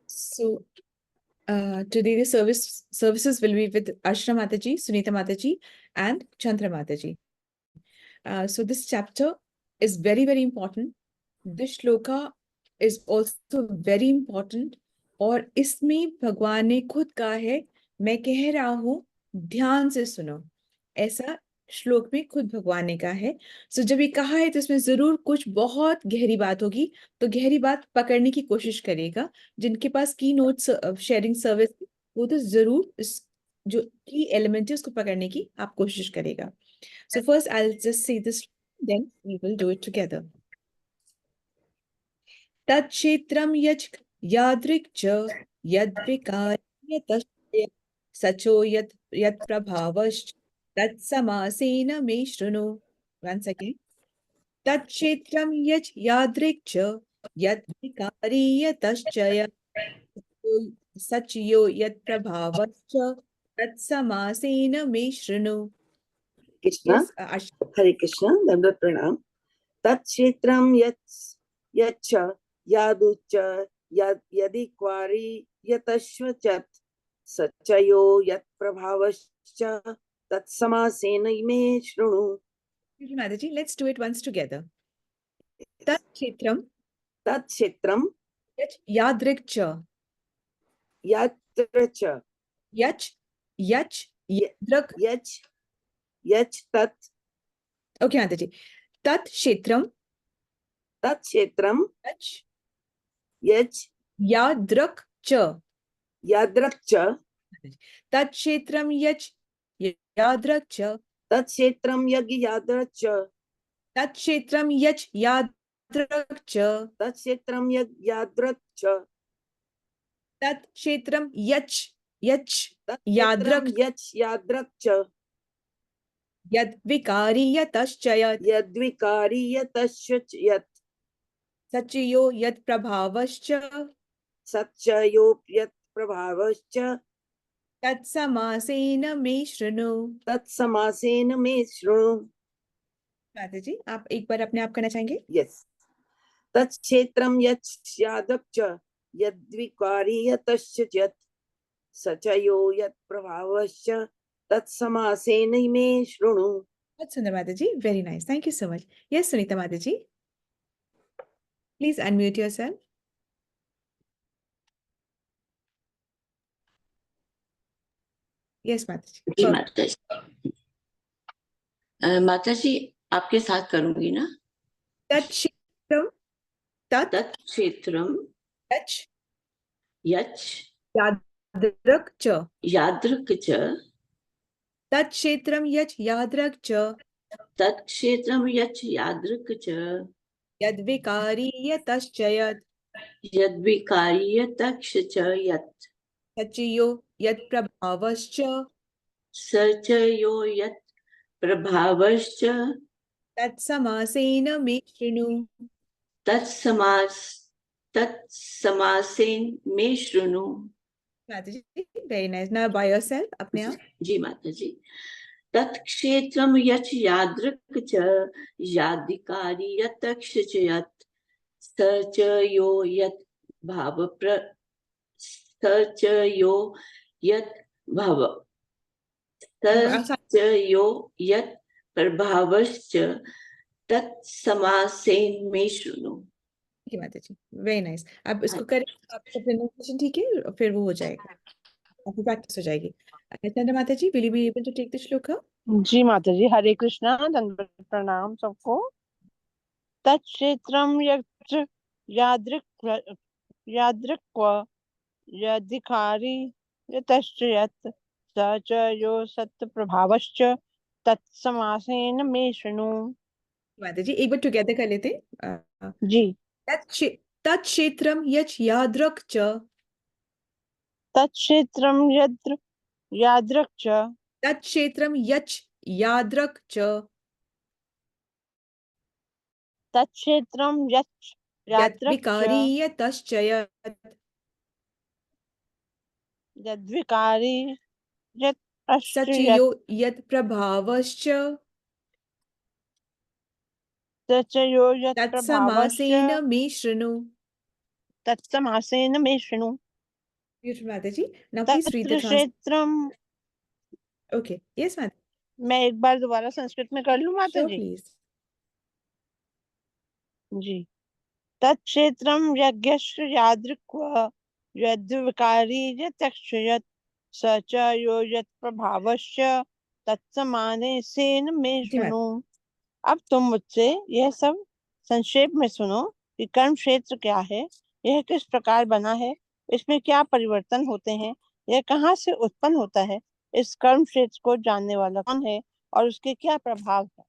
So today the services will be with Ashra Mataji, Sunita Mataji, and Chandra Mataji. So this chapter is very, very important. This shloka is also very important. और इसमें भगवान ने खुद कहा है, मैं कह रहा हूँ ध्यान से सुनो, ऐसा श्लोक में खुद भगवान ने कहा है. सो जब ये कहा है तो इसमें जरूर कुछ बहुत गहरी बात होगी. तो गहरी बात पकड़ने की कोशिश करेगा. जिनके पास की नोट्स शेयरिंग सर्विस, वो तो जरूर इस जो की एलिमेंट है उसको पकड़ने की आप कोशिश करेगा. So first I'll just say this, then we will do it together. Tat kshetram yach yadrik cha yadvikar yatashya sacho yat prabhavash tat samasena me shrunu. Once again. Tat kshetram yach yadrik cha yadvikari yatashya sacho yat prabhavash tat samasena me shrunu. Krishna, Yes, Hare Krishna, Dandava Pranam. Tat kshetram yacha yaducha yadi kwari yatashvachat sachayo yat prabhavascha tat samasena ime shrunu. Mataji, let's do it once together. Tat kshetram Tat kshetram yadrik cha yatracha yach yadrak. yach tat Okay, Mataji. Tat kshetram yach yadrak cha. yadrakcha Tat kshetram yach yadrak cha. tat kshetram yadracha Tat kshetram yach yadrak cha. tat kshetram yadracha Tat kshetram yach yadrak yadrakcha yadvikari yataschayat yadvikari yatashchyat sachiyo yat prabhavascha satchayo yat prabhavascha tat samasena me shrunu. tat samasena me shrunu. माताजी, आप एक बार अपने आप करना चाहेंगे? Yes. tat kshetram yadrakcha yadvikari yatashchyat sachayo yat prabhavascha tat samasena me shrunu. बहुत सुंदर माताजी, very nice, thank you so much. Yes, Sunita माताजी, please unmute yourself. Yes, माताजी. जी माताजी, माताजी आपके साथ करूंगी ना. तत् क्षेत्रम तत् क्षेत्रम यच यादृक् च यादृक् च तत् क्षेत्रम यच यादृक् च तत् क्षेत्रम यच यादृक् च यद्विकारी यतश्चयत् यद्विकारी यतश्चयत् सचयो यत् प्रभावश्च सचयो यत् प्रभावश्च तत्समासेन मे शृणु. तत्समासेन मे शृणु. माताजी, very nice. Now by yourself, अपने आप. जी माताजी. तत्क्षेत्रम यच यादृक् च यादिकारी यतश्चयत् सचयो यत् भावप्र सचयो यत् भाव सचयो यत् प्रभावश्च तत्समासेन मे शृणु. ठीक है माताजी, very nice. अब इसको करें, आपका pronunciation ठीक है, फिर वो हो जाएगा, आपको प्रैक्टिस हो जाएगी. चंद्र माताजी, will you be able to take the shloka? जी माताजी, हरे कृष्णा, दंडवत प्रणाम सबको. तत्क्षेत्रम यत्र यादृक् यदिकारी यतश्चयत् स च यो सत् प्रभावश्च तत्समासेन मे शृणु. माताजी, एक बार टुगेदर कर लेते. जी. तत्क्षेत्रम यच यादृक् च तत्क्षेत्रम यत्र यादृक् च तत्क्षेत्रम यच यादृक् च तत्क्षेत्रम यच् यादृक् च यद्विकारी यतश्चयत् यद्विकारी यतश्चयत् सचयो यत् प्रभावश्च सचयो यत् प्रभावश्च तत्समासेन मे शृणु. तत्समासेन मे शृणु. Beautiful, Mataji. Now please read the तत्र translation. क्षेत्रम, Okay. Yes, Mataji. मैं एक बार दोबारा संस्कृत में कर लूं माता Sure, जी? please. जी। तत्क्षेत्रम यज्ञस्य यादृक् यद्विकारी यत्क्षयत् स च यो यत्प्रभावस्य तत्समानेन मे जी, मैम। शृणु। अब तुम मुझसे यह सब संक्षेप में सुनो कि कर्म क्षेत्र क्या है, यह किस प्रकार बना है, इसमें क्या परिवर्तन होते हैं, यह कहाँ से उत्पन्न होता है, इस कर्म क्षेत्र को जानने वाला कौन है और उसके क्या प्रभाव है।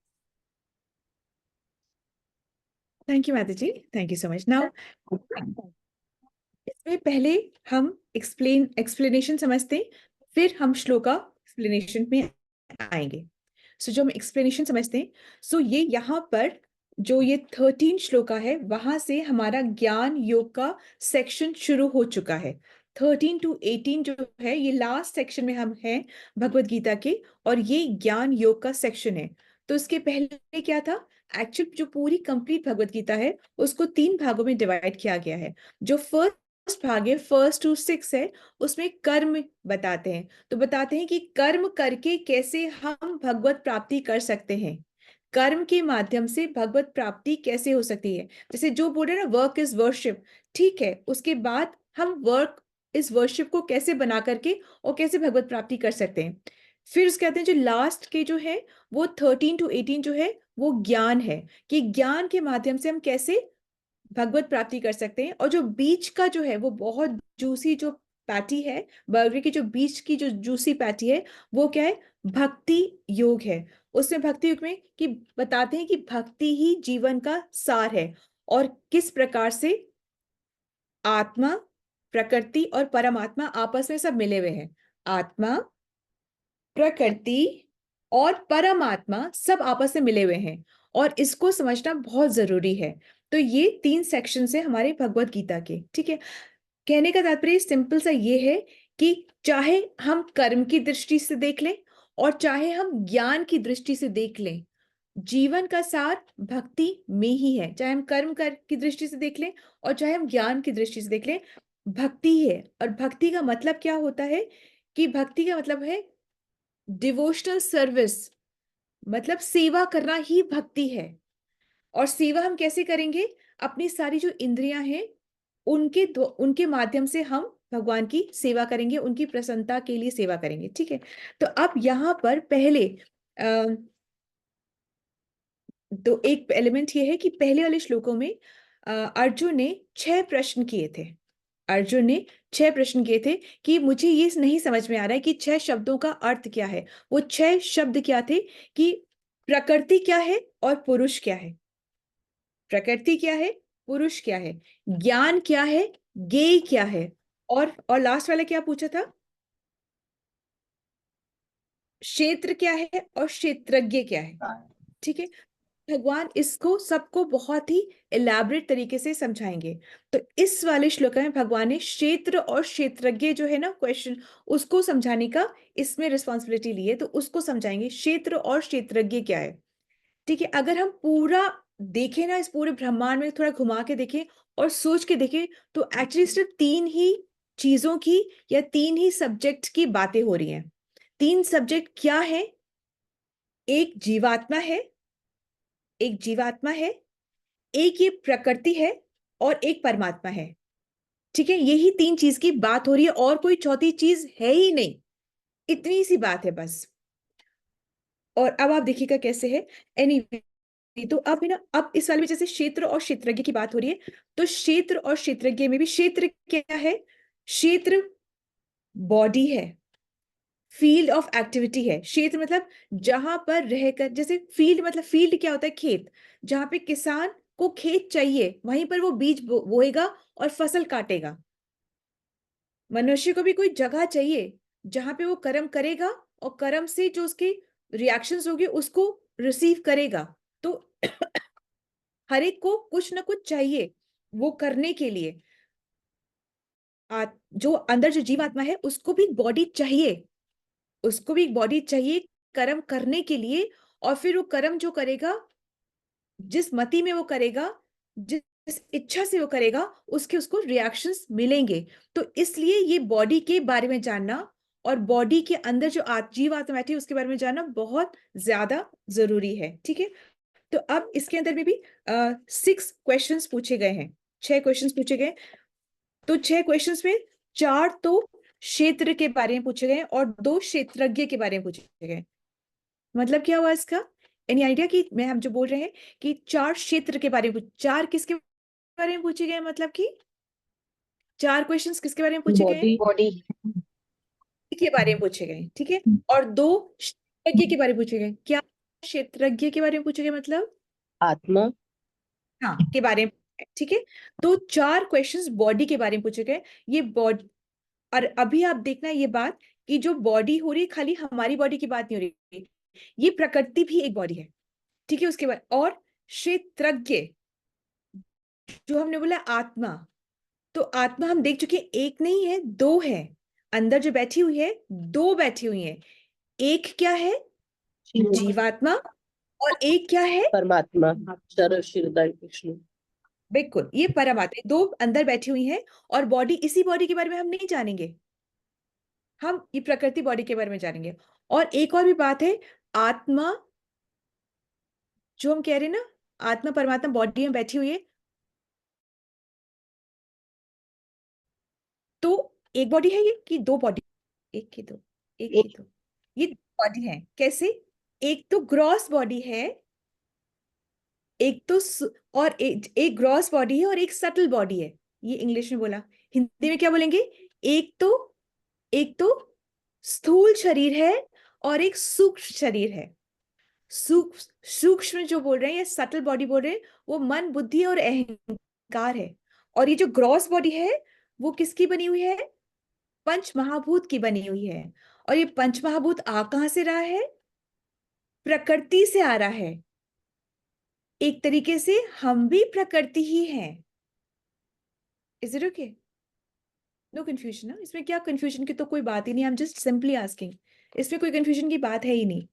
Thank you, Mataji. Thank you so much. Now, इसमें पहले हम एक्सप्लेनेशन समझते हैं, फिर हम श्लोका एक्सप्लेनेशन में आएंगे। सो जो हम एक्सप्लेनेशन समझते हैं, सो ये यहाँ पर जो ये 13 श्लोका है, वहां से हमारा ज्ञान योग का सेक्शन शुरू हो चुका है। 13 to 18 जो है, ये लास्ट सेक्शन में हम हैं भगवत गीता के, और ये ज्ञान योग का सेक्शन है। तो इसके पहले क्या था? एक्चुअल जो पूरी कंप्लीट भगवत गीता है, उसको 3 भागों में डिवाइड किया गया है। जो फर्स्ट भाग है, 1 to 6 है, उसमें कर्म बताते हैं। तो बताते हैं कि कर्म करके कैसे हम भगवत प्राप्ति कर सकते हैं, कर्म के माध्यम से भगवत प्राप्ति कैसे हो सकती है। जैसे जो बोल रहे हैं ना, वर्क इज वर्शिप, ठीक है, उसके बाद हम वर्क इस वर्शिप को कैसे बना करके और कैसे भगवत प्राप्ति कर सकते हैं। फिर उसके कहते हैं जो लास्ट के जो है वो 13 to 18 जो है वो ज्ञान है, कि ज्ञान के माध्यम से हम कैसे भगवत प्राप्ति कर सकते हैं। और जो बीच का जो है वो बहुत जूसी जो पैटी है, बर्गर की जो बीच की जो जूसी पैटी है, वो क्या है? भक्ति योग है। उसमें भक्ति योग में कि बताते हैं कि भक्ति ही जीवन का सार है, और किस प्रकार से आत्मा, प्रकृति और परमात्मा आपस में सब मिले हुए हैं। आत्मा, प्रकृति और परमात्मा सब आपस में मिले हुए हैं, और इसको समझना बहुत जरूरी है। तो ये 3 सेक्शन है हमारे भगवत गीता के, ठीक है। कहने का तात्पर्य सिंपल सा ये है कि चाहे हम कर्म की दृष्टि से देख लें और चाहे हम ज्ञान की दृष्टि से देख लें, जीवन का सार भक्ति में ही है। चाहे हम कर्म कर की दृष्टि से देख लें और चाहे हम ज्ञान की दृष्टि से देख लें, भक्ति है। और भक्ति का मतलब क्या होता है? कि भक्ति का मतलब है डिवोशनल सर्विस, मतलब सेवा करना ही भक्ति है। और सेवा हम कैसे करेंगे? अपनी सारी जो इंद्रियां हैं उनके माध्यम से हम भगवान की सेवा करेंगे, उनकी प्रसन्नता के लिए सेवा करेंगे, ठीक है। तो अब यहाँ पर पहले तो एक एलिमेंट ये है कि पहले वाले श्लोकों में अर्जुन ने 6 प्रश्न किए थे। अर्जुन ने 6 प्रश्न किए थे कि मुझे ये नहीं समझ में आ रहा है कि 6 शब्दों का अर्थ क्या है। वो 6 शब्द क्या थे? कि प्रकृति क्या है और पुरुष क्या है, प्रकृति क्या है, पुरुष क्या है, ज्ञान क्या है, ज्ञेय क्या है, और लास्ट वाला क्या पूछा था? क्षेत्र क्या है और क्षेत्रज्ञ क्या है, ठीक है। भगवान इसको सबको बहुत ही इलेबोरेट तरीके से समझाएंगे। तो इस वाले श्लोक में भगवान ने क्षेत्र और क्षेत्रज्ञ जो है ना क्वेश्चन, उसको समझाने का इसमें रिस्पॉन्सिबिलिटी ली है। तो उसको समझाएंगे क्षेत्र और क्षेत्रज्ञ क्या है, ठीक है। अगर हम पूरा देखें ना, इस पूरे ब्रह्मांड में थोड़ा घुमा के देखें और सोच के देखें, तो एक्चुअली सिर्फ 3 ही चीजों की या 3 ही सब्जेक्ट की बातें हो रही हैं। 3 सब्जेक्ट क्या है? एक जीवात्मा है, एक जीवात्मा है, एक ये प्रकृति है, और एक परमात्मा है, ठीक है। यही 3 चीज की बात हो रही है, और कोई चौथी चीज है ही नहीं, इतनी सी बात है बस। और अब आप देखिएगा कैसे है। एनीवे, तो अब है ना, अब इस वाले में जैसे क्षेत्र और क्षेत्रज्ञ की बात हो रही है, तो क्षेत्र और क्षेत्रज्ञ में भी क्षेत्र क्या है? क्षेत्र बॉडी है, फील्ड ऑफ एक्टिविटी है। क्षेत्र मतलब जहां पर रहकर, जैसे फील्ड मतलब फील्ड क्या होता है? खेत। जहां पे किसान को खेत चाहिए, वहीं पर वो बीज बोएगा और फसल काटेगा। मनुष्य को भी कोई जगह चाहिए जहां पे वो कर्म करेगा, और कर्म से जो उसके रिएक्शंस होंगे उसको रिसीव करेगा। तो हर एक को कुछ ना कुछ चाहिए वो करने के लिए। जो अंदर जो जीवात्मा है उसको भी बॉडी चाहिए, उसको भी बॉडी चाहिए कर्म करने के लिए। और फिर वो कर्म जो करेगा, जिस मति में वो करेगा, जिस जिस इच्छा से वो करेगा उसके उसको रिएक्शंस मिलेंगे। तो इसलिए ये बॉडी के बारे में जानना और बॉडी के अंदर जो जीव आत्मा बैठी है उसके बारे में जानना बहुत ज्यादा जरूरी है। ठीक है, तो अब इसके अंदर में भी 6 क्वेश्चंस पूछे गए हैं, 6 क्वेश्चंस पूछे गए। तो 6 क्वेश्चंस में 4 तो क्षेत्र के बारे में पूछे गए और 2 क्षेत्रज्ञ के बारे में पूछे गए। मतलब क्या हुआ इसका? Any idea? कि मैं हम जो बोल रहे हैं कि 4 क्षेत्र के बारे में 4 किसके बारे में पूछे गए, मतलब कि 4 क्वेश्चंस किसके बारे में पूछे गए? बॉडी के बारे में पूछे गए। ठीक है, और 2 क्षेत्रज्ञ के बारे में पूछे गए। क्या क्षेत्रज्ञ के बारे में पूछे गए? मतलब आत्मा हाँ के बारे में। ठीक है, तो 4 क्वेश्चंस बॉडी के बारे में पूछे गए। ये बॉडी, और अभी आप देखना ये बात कि जो बॉडी हो रही है खाली हमारी बॉडी की बात नहीं हो रही, ये प्रकृति भी एक बॉडी है। ठीक है, उसके बाद और क्षेत्रज्ञ जो हमने बोला आत्मा, तो आत्मा हम देख चुके हैं, एक नहीं है 2 है। अंदर जो बैठी हुई है 2 बैठी हुई है। एक क्या है? जीवात्मा। और एक क्या है? परमात्मा शिरदाई कृष्ण। बिल्कुल, ये परमात्मा 2 अंदर बैठी हुई हैं। और बॉडी, इसी बॉडी के बारे में हम नहीं जानेंगे, हम ये प्रकृति बॉडी के बारे में जानेंगे। और एक और भी बात है, आत्मा जो हम कह रहे हैं ना, आत्मा परमात्मा बॉडी में बैठी हुई है, तो एक बॉडी है ये कि 2 बॉडी? एक की 2, एक की 2, ये बॉडी है। कैसे? एक तो ग्रॉस बॉडी है, एक तो और एक ग्रॉस बॉडी है और एक सटल बॉडी है। ये इंग्लिश में बोला, हिंदी में क्या बोलेंगे? एक तो स्थूल शरीर है और एक सूक्ष्म शरीर है। सूक्ष्म जो बोल रहे हैं या सटल बॉडी बोल रहे हैं, वो मन, बुद्धि और अहंकार है। और ये जो ग्रॉस बॉडी है वो किसकी बनी हुई है? पंच महाभूत की बनी हुई है। और ये पंच महाभूत आ कहां से रहा है? प्रकृति से आ रहा है। एक तरीके से हम भी प्रकृति ही हैं। Is it okay? No confusion ना इसमें? क्या कंफ्यूजन की तो कोई बात ही नहीं, I am just simply asking, इसमें कोई कंफ्यूजन की बात है ही नहीं।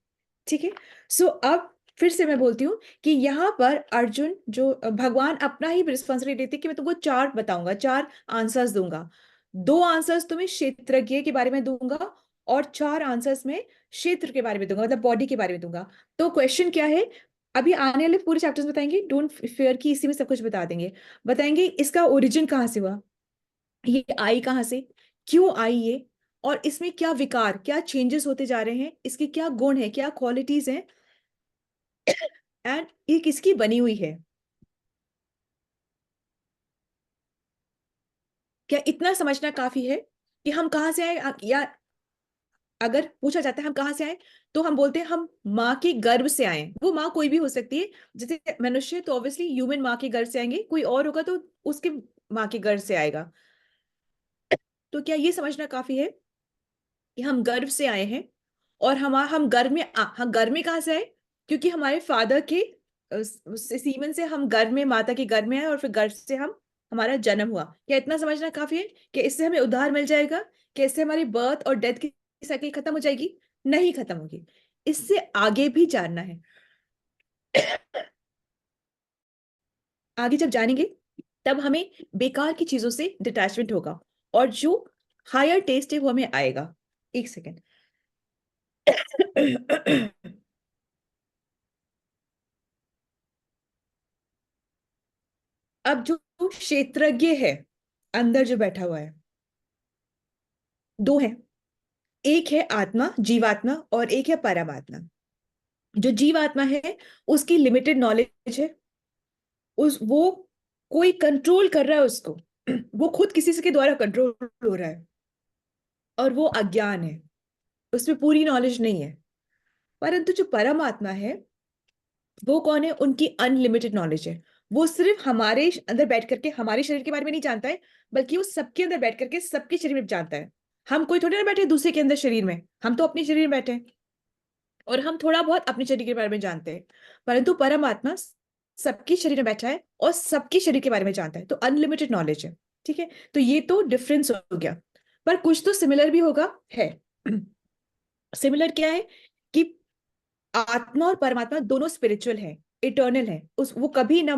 ठीक है, सो अब फिर से मैं बोलती हूँ कि यहाँ पर अर्जुन जो भगवान अपना ही रिस्पॉन्सिबिलिटी देते कि मैं तुमको 4 बताऊंगा, 4 आंसर्स दूंगा। 2 आंसर्स तुम्हें क्षेत्रज्ञ के बारे में दूंगा और 4 आंसर्स में क्षेत्र के बारे में दूंगा, मतलब बॉडी के बारे में दूंगा। तो क्वेश्चन क्या है, अभी आने वाले पूरे चैप्टर्स बताएंगे, डोंट फियर कि इसी में सब कुछ बता देंगे। बताएंगे इसका ओरिजिन कहाँ से हुआ, ये आई कहाँ से, क्यों आई ये, और इसमें क्या विकार, क्या चेंजेस होते जा रहे हैं, इसके क्या गुण है, क्या क्वालिटीज हैं, एंड ये किसकी बनी हुई है। क्या इतना समझना काफी है कि हम कहां से आए? या अगर पूछा जाता है हम कहां से आए, तो हम बोलते हैं हम माँ के गर्भ से आए। वो माँ कोई भी हो सकती है, जैसे मनुष्य तो ऑब्वियसली ह्यूमन माँ के गर्भ से आएंगे, कोई और होगा तो उसके माँ के गर्भ से आएगा। तो क्या ये समझना काफी है कि हम गर्भ से आए हैं? और हम गर्भ में हम गर्भ में कहां से आए? क्योंकि हमारे फादर के सीमन से हम गर्भ में, माता के गर्भ में आए, और फिर गर्भ से हम हमारा जन्म हुआ। क्या इतना समझना काफी है कि इससे हमें उद्धार मिल जाएगा? कि इससे हमारी बर्थ और डेथ की साइकिल खत्म हो जाएगी? नहीं खत्म होगी, इससे आगे भी जानना है। आगे जब जानेंगे तब हमें बेकार की चीजों से डिटैचमेंट होगा और जो हायर टेस्ट है वो हमें आएगा। एक सेकेंड। अब जो क्षेत्रज्ञ है अंदर जो बैठा हुआ है, 2 है, एक है आत्मा, जीवात्मा, और एक है परमात्मा। जो जीवात्मा है उसकी लिमिटेड नॉलेज है, वो कोई कंट्रोल कर रहा है उसको, वो खुद किसी से के द्वारा कंट्रोल हो रहा है, और वो अज्ञान है, उसमें पूरी नॉलेज नहीं है। परंतु जो परमात्मा है वो कौन है? उनकी अनलिमिटेड नॉलेज है। वो सिर्फ हमारे अंदर बैठ करके हमारे शरीर के बारे में नहीं जानता है, बल्कि वो सबके अंदर बैठ करके सबके शरीर में जानता है। हम कोई थोड़े ना बैठे दूसरे के अंदर शरीर में, हम तो अपने शरीर में बैठे हैं और हम थोड़ा बहुत अपने शरीर के बारे में जानते हैं। परंतु परमात्मा सबके शरीर में बैठा है और सबके शरीर के बारे में जानता है, तो अनलिमिटेड नॉलेज है। ठीक है, तो ये तो डिफरेंस हो गया, पर कुछ तो सिमिलर भी होगा, है। सिमिलर क्या है कि आत्मा और परमात्मा दोनों स्पिरिचुअल है, इटर्नल है, उस वो कभी ना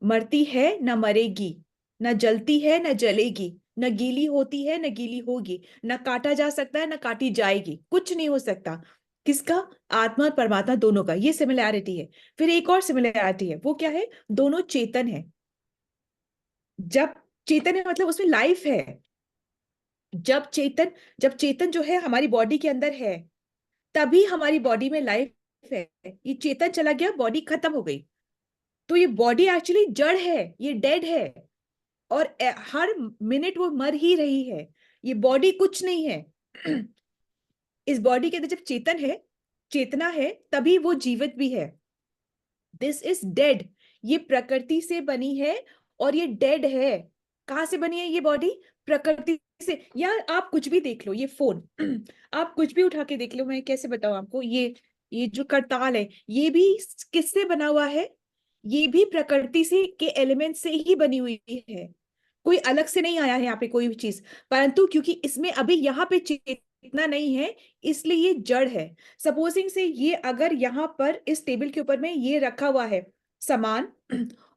मरती है न मरेगी, न जलती है न जलेगी, न गीली होती है न गीली होगी, न काटा जा सकता है न काटी जाएगी, कुछ नहीं हो सकता। किसका? आत्मा और परमात्मा दोनों का, ये सिमिलैरिटी है। फिर एक और सिमिलैरिटी है, वो क्या है? दोनों चेतन है। जब चेतन है मतलब उसमें लाइफ है। जब चेतन जो है हमारी बॉडी के अंदर है, तभी हमारी बॉडी में लाइफ है। ये चेतन चला गया, बॉडी खत्म हो गई, तो ये बॉडी एक्चुअली जड़ है, ये डेड है, और हर मिनट वो मर ही रही है। ये बॉडी कुछ नहीं है। इस बॉडी के अंदर जब चेतन है, चेतना है, तभी वो जीवित भी है। This is dead. ये प्रकृति से बनी है और ये डेड है। कहां से बनी है ये बॉडी? प्रकृति से। यार आप कुछ भी देख लो, ये फोन आप कुछ भी उठा के देख लो, मैं कैसे बताऊं आपको, ये जो करताल है, ये भी किससे बना हुआ है? ये भी प्रकृति से के एलिमेंट से ही बनी हुई है। कोई अलग से नहीं आया है यहाँ पे कोई भी चीज, परंतु क्योंकि इसमें अभी यहाँ पे चेतना नहीं है, इसलिए ये जड़ है। सपोजिंग से ये अगर यहाँ पर इस टेबल के ऊपर में ये रखा हुआ है सामान,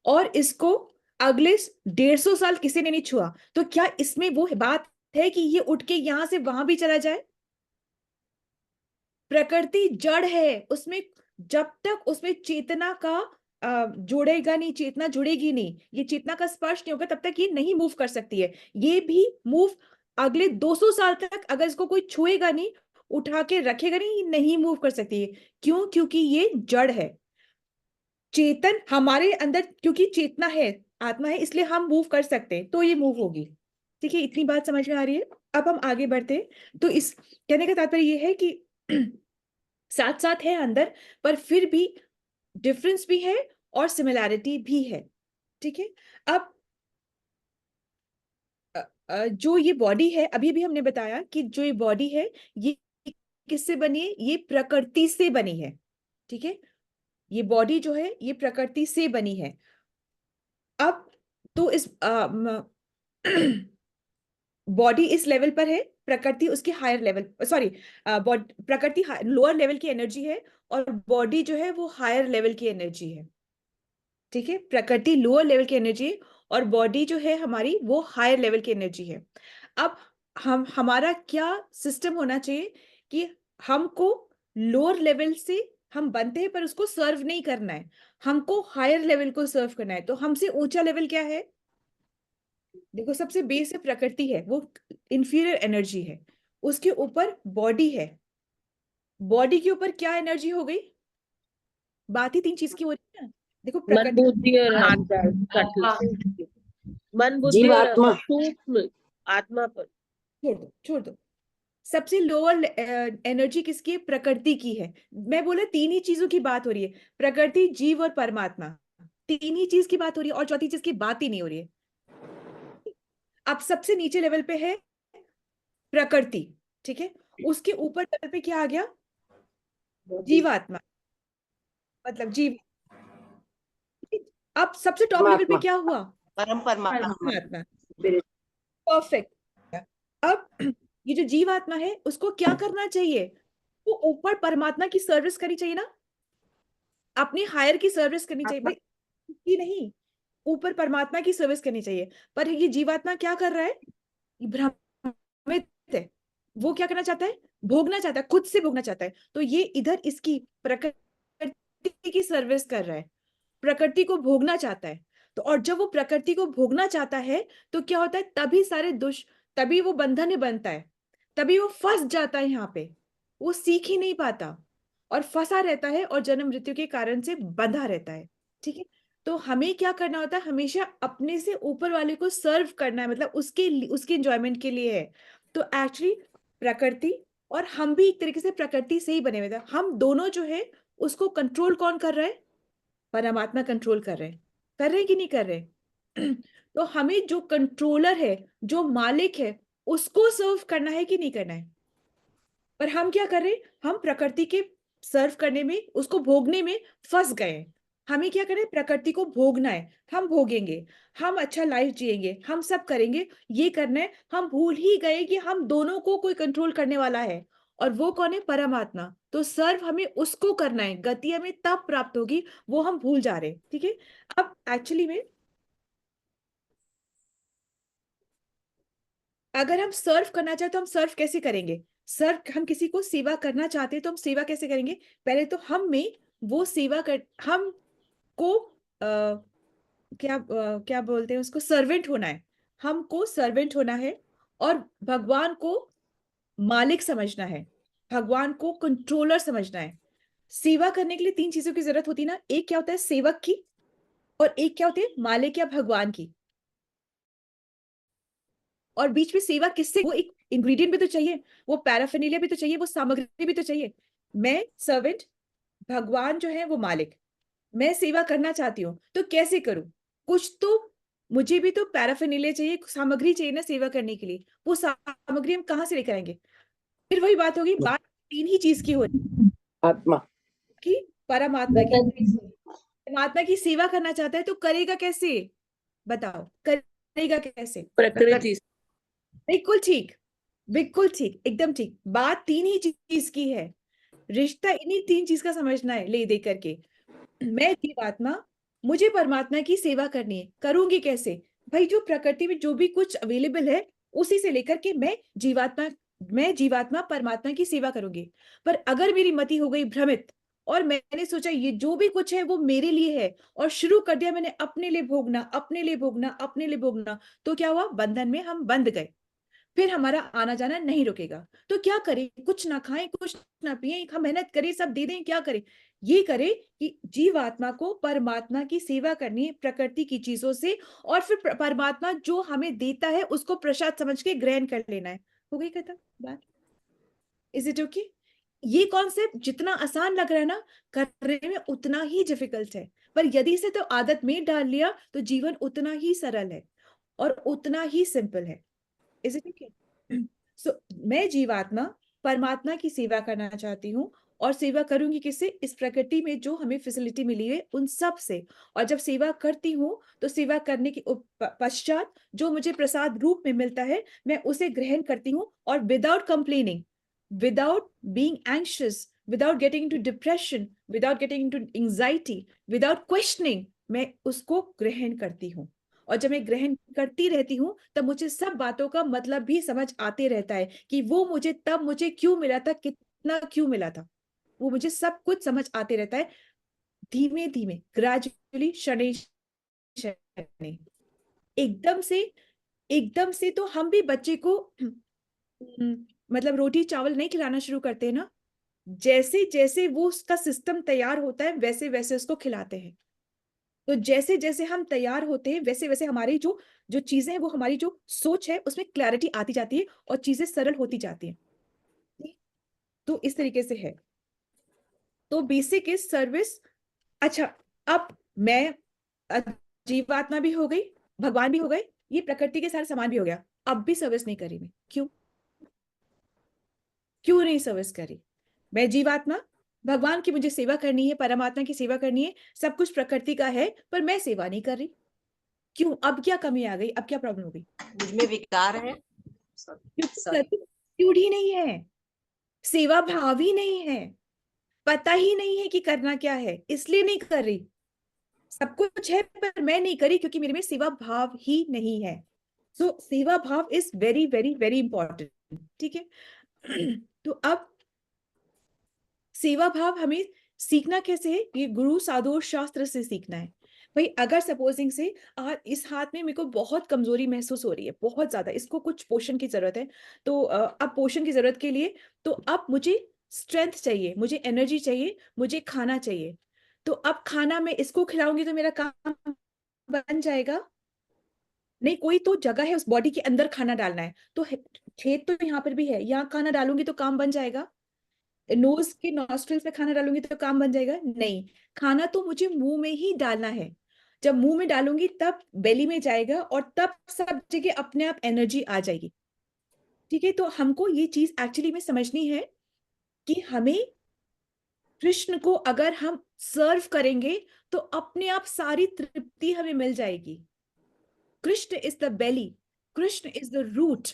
और इसको अगले 150 साल किसी ने नहीं छुआ, तो क्या इसमें वो बात है कि ये उठ के यहां से वहां भी चला जाए? प्रकृति जड़ है, उसमें जब तक उसमें चेतना का जुड़ेगा नहीं, चेतना जुड़ेगी नहीं, ये चेतना का स्पर्श नहीं होगा, तब तक ये नहीं मूव कर सकती है। ये भी मूव अगले 200 साल तक अगर इसको कोई छुएगा नहीं, उठा के रखेगा नहीं, ये नहीं मूव कर सकती है। क्यों? क्योंकि ये जड़ है। चेतन हमारे अंदर, क्योंकि चेतना है, आत्मा है, इसलिए हम मूव कर सकते हैं, तो ये मूव होगी। ठीक है, इतनी बात समझ में आ रही है? अब हम आगे बढ़ते हैं। तो इस कहने का तात्पर्य ये है कि साथ साथ है अंदर, पर फिर भी डिफरेंस भी है और सिमिलैरिटी भी है। ठीक है, अब जो ये बॉडी है, अभी भी हमने बताया कि जो ये बॉडी है, ये किससे बनी है? ये प्रकृति से बनी है। ठीक है, ये बॉडी जो है ये प्रकृति से बनी है। अब तो इस बॉडी इस लेवल पर है, प्रकृति उसके हायर लेवल, सॉरी, प्रकृति लोअर लेवल की एनर्जी है, और बॉडी जो है वो हायर लेवल की एनर्जी है। ठीक है, प्रकृति लोअर लेवल की एनर्जी है, और बॉडी जो है हमारी वो हायर लेवल की एनर्जी है। अब हमारा क्या सिस्टम होना चाहिए कि हमको लोअर लेवल से हम बनते हैं, पर उसको सर्व नहीं करना है, हमको हायर लेवल को सर्व करना है। तो हमसे ऊंचा लेवल क्या है? देखो, सबसे बेस है प्रकृति है, वो इंफीरियर एनर्जी है। उसके ऊपर बॉडी है, बॉडी के ऊपर क्या एनर्जी हो गई? बात ही 3 चीज की हो रही है ना। देखो, मन प्रकृति, बुद्धि और अहंकार, मन बुद्धि और जीवात्मा। सूक्ष्म आत्मा पर। छोड़ दो। सबसे लोअर एनर्जी किसकी है? प्रकृति की है। मैं बोला 3 ही चीजों की बात हो रही है, प्रकृति, जीव और परमात्मा। 3 ही चीज की बात हो रही है, और चौथी चीज की बात ही नहीं हो रही है। अब सबसे नीचे लेवल पे है प्रकृति। ठीक है, उसके ऊपर लेवल पे क्या आ गया? जीवात्मा, मतलब जीव। अब सबसे टॉप लेवल पे क्या हुआ? परम परमात्मा। परमात्मा। परफेक्ट। अब ये जो जीवात्मा है, उसको क्या करना चाहिए? वो ऊपर परमात्मा की सर्विस करनी चाहिए ना, अपनी हायर की सर्विस करनी चाहिए भाई, की नहीं, ऊपर परमात्मा की सर्विस करनी चाहिए। पर ये जीवात्मा क्या कर रहा है? ये भ्रमित है। वो क्या करना चाहता है? भोगना चाहता है, खुद से भोगना चाहता है। तो ये इधर इसकी प्रकृति की सर्विस कर रहा है, प्रकृति को भोगना चाहता है। तो और जब वो प्रकृति को भोगना चाहता है, तो क्या होता है? तभी वो बंधन बनता है, तभी वो फंस जाता है यहाँ पे, वो सीख ही नहीं पाता और फंसा रहता है, और जन्म मृत्यु के कारण से बंधा रहता है। ठीक है, तो हमें क्या करना होता है? हमेशा अपने से ऊपर वाले को सर्व करना है, मतलब उसके एंजॉयमेंट के लिए है। तो एक्चुअली प्रकृति और हम भी एक तरीके से प्रकृति से ही बने हुए थे। हम दोनों जो है, उसको कंट्रोल कौन कर रहा है? परमात्मा कंट्रोल कर रहे हैं कि नहीं कर रहे? तो हमें जो कंट्रोलर है, जो मालिक है, उसको सर्व करना है कि नहीं करना है? पर हम क्या कर रहे हैं? हम प्रकृति के सर्व करने में, उसको भोगने में फंस गए। हमें क्या करें? प्रकृति को भोगना है, हम भोगेंगे, हम अच्छा लाइफ जिएंगे, हम सब करेंगे, ये करना है। हम भूल ही गए कि हम दोनों को कोई कंट्रोल करने वाला है, और वो कौन है? परमात्मा। तो सर्व हमें उसको करना है, गति हमें तब प्राप्त होगी, वो हम भूल जा रहे हैं। ठीक है, अब एक्चुअली में अगर हम सर्व करना चाहते तो हम सर्व कैसे करेंगे? सर्व, हम किसी को सेवा करना चाहते हैं तो हम सेवा कैसे करेंगे? पहले तो हम में वो सेवा कर, हम को क्या बोलते हैं उसको, सर्वेंट होना है। हमको सर्वेंट होना है और भगवान को मालिक समझना है, भगवान को कंट्रोलर समझना है। सेवा करने के लिए 3 चीजों की जरूरत होती है ना, एक क्या होता है सेवक की, और एक क्या होती है मालिक या भगवान की। और बीच में सेवा किससे, वो एक इंग्रेडिएंट भी तो चाहिए, वो पैराफिनेलिया भी तो चाहिए, वो सामग्री भी तो चाहिए। मैं सर्वेंट, भगवान जो है वो मालिक। मैं सेवा करना चाहती हूँ तो कैसे करूं? कुछ तो मुझे भी तो पैराफिनेलिया चाहिए, सामग्री चाहिए ना सेवा करने के लिए। वो सामग्री हम कहाँ से लेकर आएंगे? फिर वही बात होगी, बात 3 ही चीज की हो रही आत्मा कि परमात्मा की। परमात्मा की सेवा करना चाहता है तो करेगा कैसे? बताओ, करेगा कैसे? प्रकृति बिल्कुल ठीक, बिल्कुल ठीक, एकदम ठीक। बात 3 ही चीज की है, रिश्ता इन्हीं 3 चीज का समझना है ले दे करके। मैं जीवात्मा, मुझे परमात्मा की सेवा करनी है, करूंगी कैसे? भाई जो प्रकृति में जो भी कुछ अवेलेबल है उसी से लेकर के मैं जीवात्मा परमात्मा की सेवा करूंगी। पर अगर मेरी मति हो गई भ्रमित और मैंने सोचा ये जो भी कुछ है वो मेरे लिए है और शुरू कर दिया मैंने अपने लिए भोगना, अपने लिए भोगना, अपने लिए भोगना, तो क्या हुआ? बंधन में हम बंध गए। फिर हमारा आना जाना नहीं रुकेगा। तो क्या करें? कुछ ना खाएं, कुछ ना पिए, हम मेहनत करें, सब दे दें, क्या करें? ये करें कि जीवात्मा को परमात्मा की सेवा करनी है प्रकृति की चीजों से, और फिर परमात्मा जो हमें देता है उसको प्रसाद समझ के ग्रहण कर लेना है। हो गई खत्म बात। Is it okay? ये कॉन्सेप्ट जितना आसान लग रहा है ना, करने में उतना ही डिफिकल्ट है। पर यदि इसे तो आदत में डाल लिया तो जीवन उतना ही सरल है और उतना ही सिंपल है। Is it okay? सो मैं जीवात्मा परमात्मा की सेवा करना चाहती हूँ, और सेवा करूंगी किससे? इस प्रकृति में जो हमें फैसिलिटी मिली है उन सब से। और जब सेवा करती हूँ तो सेवा करने के पश्चात जो मुझे प्रसाद रूप में मिलता है मैं उसे ग्रहण करती हूँ, और without complaining, without being anxious, without getting into depression, without getting into anxiety, without questioning, मैं उसको ग्रहण करती हूँ। और जब मैं ग्रहण करती रहती हूँ तब मुझे सब बातों का मतलब भी समझ आते रहता है कि वो मुझे तब मुझे क्यों मिला था, कितना क्यों मिला था, वो मुझे सब कुछ समझ आते रहता है। धीमे धीमे, ग्रेजुअली, शनि शनि, एकदम से, एकदम से तो हम भी बच्चे को मतलब रोटी चावल नहीं खिलाना शुरू करते हैं ना, जैसे जैसे वो उसका सिस्टम तैयार होता है वैसे वैसे उसको खिलाते हैं। तो जैसे जैसे हम तैयार होते हैं वैसे वैसे हमारी जो जो चीजें हैं, वो हमारी जो सोच है उसमें क्लैरिटी आती जाती है और चीजें सरल होती जाती हैं। तो इस तरीके से है। तो बेसिक इज सर्विस। अच्छा, अब मैं जीवात्मा भी हो गई, भगवान भी हो गए, ये प्रकृति के सारे सामान भी हो गया, अब भी सर्विस नहीं करी मैं। क्यों? क्यों नहीं सर्विस करी? मैं जीवात्मा, भगवान की मुझे सेवा करनी है, परमात्मा की सेवा करनी है, सब कुछ प्रकृति का है, पर मैं सेवा नहीं कर रही। क्यों? अब क्या कमी आ गई? अब क्या प्रॉब्लम हो गई? मुझमें विकार है। क्योंकि एटीट्यूड ही नहीं है, सेवा भाव ही नहीं है, पता ही नहीं है कि करना क्या है, इसलिए नहीं कर रही। सब कुछ है पर मैं नहीं करी क्योंकि मेरे में सेवा भाव ही नहीं है। सो सेवा भाव is very very very important. ठीक है? तो अब सेवा भाव हमें सीखना कैसे है? ये गुरु साधु और शास्त्र से सीखना है। भाई अगर सपोजिंग से इस हाथ में मेरे को बहुत कमजोरी महसूस हो रही है, बहुत ज्यादा, इसको कुछ पोषण की जरूरत है, तो अब पोषण की जरूरत के लिए तो अब मुझे स्ट्रेंथ चाहिए, मुझे एनर्जी चाहिए, मुझे खाना चाहिए। तो अब खाना मैं इसको खिलाऊंगी तो मेरा काम बन जाएगा? नहीं, कोई तो जगह है उस बॉडी के अंदर खाना डालना है, तो छेद तो यहाँ पर भी है, यहाँ खाना डालूंगी तो काम बन जाएगा? नोज के नॉस्ट्रिल्स में खाना डालूंगी तो काम बन जाएगा? नहीं, खाना तो मुझे मुंह में ही डालना है। जब मुंह में डालूंगी तब बेली में जाएगा और तब सब जगह अपने आप एनर्जी आ जाएगी। ठीक है? तो हमको ये चीज एक्चुअली में समझनी है कि हमें कृष्ण को अगर हम सर्व करेंगे तो अपने आप सारी तृप्ति हमें मिल जाएगी। Krishna is the belly, Krishna is the root.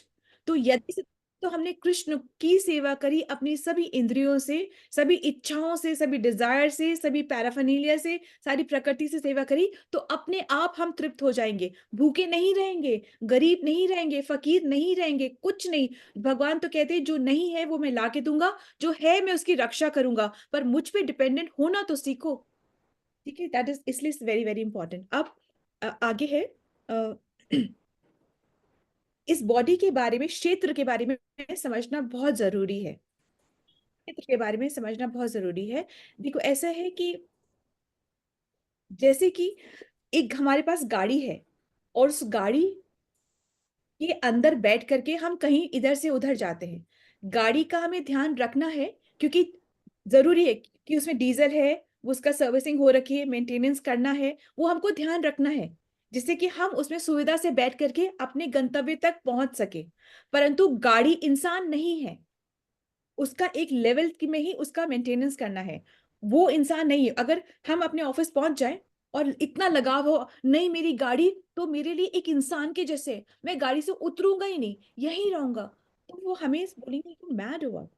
तो यदि तो हमने कृष्ण की सेवा करी अपनी सभी इंद्रियों से, सभी इच्छाओं से, सभी डिजायर से, सभी पैराफर्नेलिया से, सारी प्रकृति से सेवा करी, तो अपने आप हम तृप्त हो जाएंगे, भूखे नहीं रहेंगे, गरीब नहीं रहेंगे, फकीर नहीं रहेंगे, कुछ नहीं। भगवान तो कहते हैं जो नहीं है वो मैं ला के दूंगा, जो है मैं उसकी रक्षा करूंगा, पर मुझ पे डिपेंडेंट होना तो सीखो। ठीक है, दैट इज इसलिए वेरी वेरी इंपॉर्टेंट। अब आगे है इस बॉडी के बारे में, क्षेत्र के बारे में समझना बहुत जरूरी है। क्षेत्र के बारे में समझना बहुत जरूरी है। देखो ऐसा है कि जैसे कि एक हमारे पास गाड़ी है और उस गाड़ी के अंदर बैठ करके हम कहीं इधर से उधर जाते हैं। गाड़ी का हमें ध्यान रखना है क्योंकि जरूरी है कि उसमें डीजल है, वो उसका सर्विसिंग हो रखी है, मेंटेनेंस करना है, वो हमको ध्यान रखना है जिससे कि हम उसमें सुविधा से बैठ करके अपने गंतव्य तक पहुंच सके। परंतु गाड़ी इंसान नहीं है, उसका एक लेवल में ही उसका मेंटेनेंस करना है। वो इंसान नहीं है। अगर हम अपने ऑफिस पहुंच जाए और इतना लगाव हो नहीं मेरी गाड़ी तो मेरे लिए एक इंसान के जैसे, मैं गाड़ी से उतरूंगा ही नहीं, यहीं रहूंगा, तो वो हमें बोलेंगे तुम मैड हो।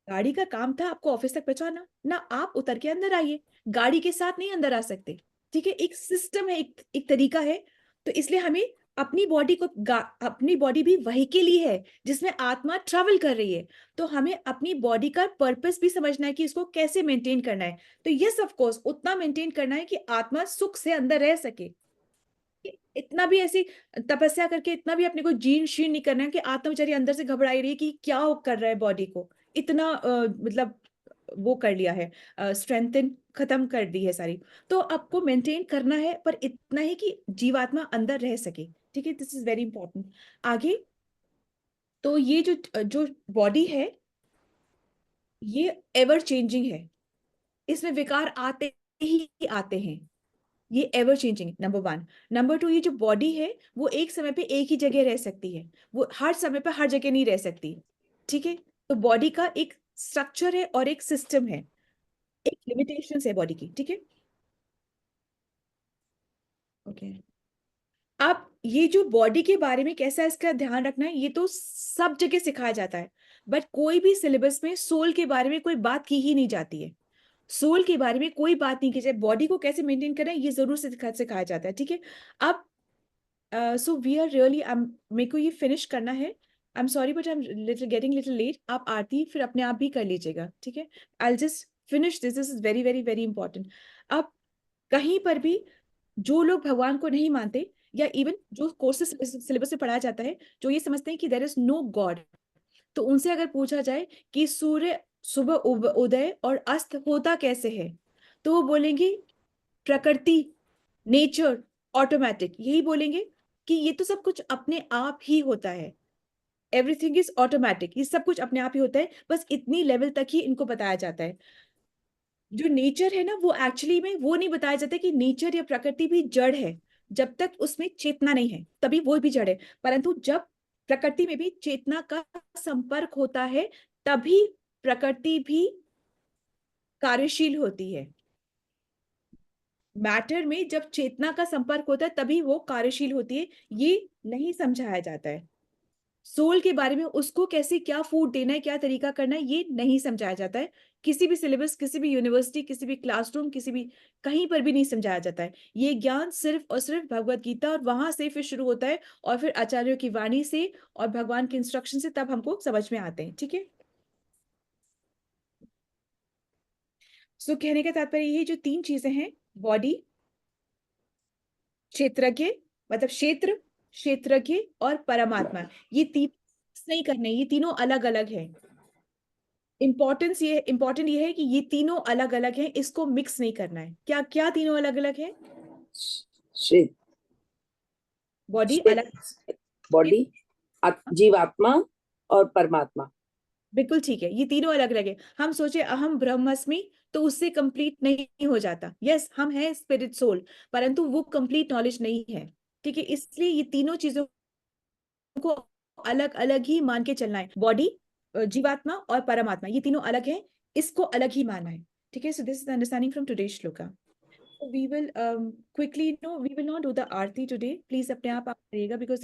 गाड़ी का काम था आपको ऑफिस तक पहुंचाना, ना आप उतर के अंदर आइए, गाड़ी के साथ नहीं अंदर आ सकते। ठीक है, एक सिस्टम है, एक तरीका है। तो इसलिए हमें अपनी बॉडी को, अपनी बॉडी भी व्हीकल ही है जिसमें आत्मा ट्रेवल कर रही है। तो हमें अपनी बॉडी का पर्पस भी समझना है कि इसको कैसे मेंटेन करना है। तो यस ऑफ कोर्स उतना मेंटेन करना है कि आत्मा सुख से अंदर रह सके। इतना भी ऐसी तपस्या करके इतना भी अपने को जीर्ण शीर्ण नहीं करना है कि आत्मा बेचारी अंदर से घबराई रही है कि क्या कर रहा है बॉडी को। इतना मतलब वो कर लिया है, स्ट्रेंथन खत्म कर दी है सारी। तो आपको मेंटेन करना है पर इतना ही कि जीवात्मा अंदर रह सके। ठीक है, दिस इज वेरी इंपॉर्टेंट। आगे तो ये जो जो बॉडी है ये एवर चेंजिंग है, इसमें विकार आते ही आते हैं, ये एवर चेंजिंग, नंबर 1। नंबर 2, ये जो बॉडी है वो एक समय पे एक ही जगह रह सकती है, वो हर समय पे हर जगह नहीं रह सकती। ठीक है, तो बॉडी का एक स्ट्रक्चर है और एक सिस्टम है, एक लिमिटेशंस है बॉडी की। ठीक है, ओके। अब ये जो बॉडी के बारे में कैसा इसका ध्यान रखना है ये तो सब जगह सिखाया जाता है, बट कोई भी सिलेबस में सोल के बारे में कोई बात की ही नहीं जाती है। सोल के बारे में कोई बात नहीं की जाए, बॉडी को कैसे मेंटेन करना है ये जरूर सिखाया जाता है। ठीक है, अब सो वी आर रियली, मेरे को ये फिनिश करना है। I am sorry but I am getting little late. आप आरती फिर अपने आप भी कर लीजिएगा। ठीक है, I just finish this is very very very important. अब कहीं पर भी जो लोग भगवान को नहीं मानते या इवन जो कोर्सेस सिलेबस में पढ़ाया जाता है जो ये समझते हैं कि देयर इज नो गॉड, तो उनसे अगर पूछा जाए कि सूर्य सुबह उदय और अस्त होता कैसे है, तो वो बोलेंगे प्रकृति, नेचर, ऑटोमेटिक, यही बोलेंगे कि ये तो सब कुछ अपने आप ही होता है, एवरीथिंग इज ऑटोमेटिक, ये सब कुछ अपने आप ही होता है। बस इतनी लेवल तक ही इनको बताया जाता है। जो नेचर है ना वो एक्चुअली में वो नहीं बताया जाता कि नेचर या प्रकृति भी जड़ है, जब तक उसमें चेतना नहीं है तभी वो भी जड़ है। परंतु जब प्रकृति में भी चेतना का संपर्क होता है तभी प्रकृति भी कार्यशील होती है। मैटर में जब चेतना का संपर्क होता है तभी वो कार्यशील होती है, ये नहीं समझाया जाता है। सोल के बारे में उसको कैसे क्या फूड देना है, क्या तरीका करना है, ये नहीं समझाया जाता है। किसी भी सिलेबस, किसी भी यूनिवर्सिटी, किसी भी क्लासरूम, किसी भी कहीं पर भी नहीं समझाया जाता है। ये ज्ञान सिर्फ और सिर्फ भगवत गीता और वहां से फिर शुरू होता है और फिर आचार्यों की वाणी से और भगवान के इंस्ट्रक्शन से तब हमको समझ में आते हैं। ठीक है, सो कहने का तात्पर्य ये जो 3 चीजें हैं, बॉडी, क्षेत्रज्ञ मतलब क्षेत्र, क्षेत्रज्ञ और परमात्मा, ये 3 नहीं करने, ये तीनों अलग अलग है। इंपॉर्टेंट ये है कि ये तीनों अलग अलग हैं, इसको मिक्स नहीं करना है। क्या क्या तीनों अलग अलग है? क्षेत्र, बॉडी अलग, बॉडी, जीवात्मा और परमात्मा। बिल्कुल ठीक है, ये तीनों अलग अलग है। हम सोचे अहम ब्रह्मस्मि तो उससे कंप्लीट नहीं हो जाता। यस, हम हैं स्पिरिट सोल, परंतु वो कंप्लीट नॉलेज नहीं है। ठीक है, इसलिए ये तीनों चीजों को अलग अलग ही मान के चलना है। बॉडी, जीवात्मा और परमात्मा, ये तीनों अलग है, इसको अलग ही मानना है। ठीक है, so this is understanding from today's shloka. We will quickly, no, we will not do the Aarti today. Please अपने आप करिएगा because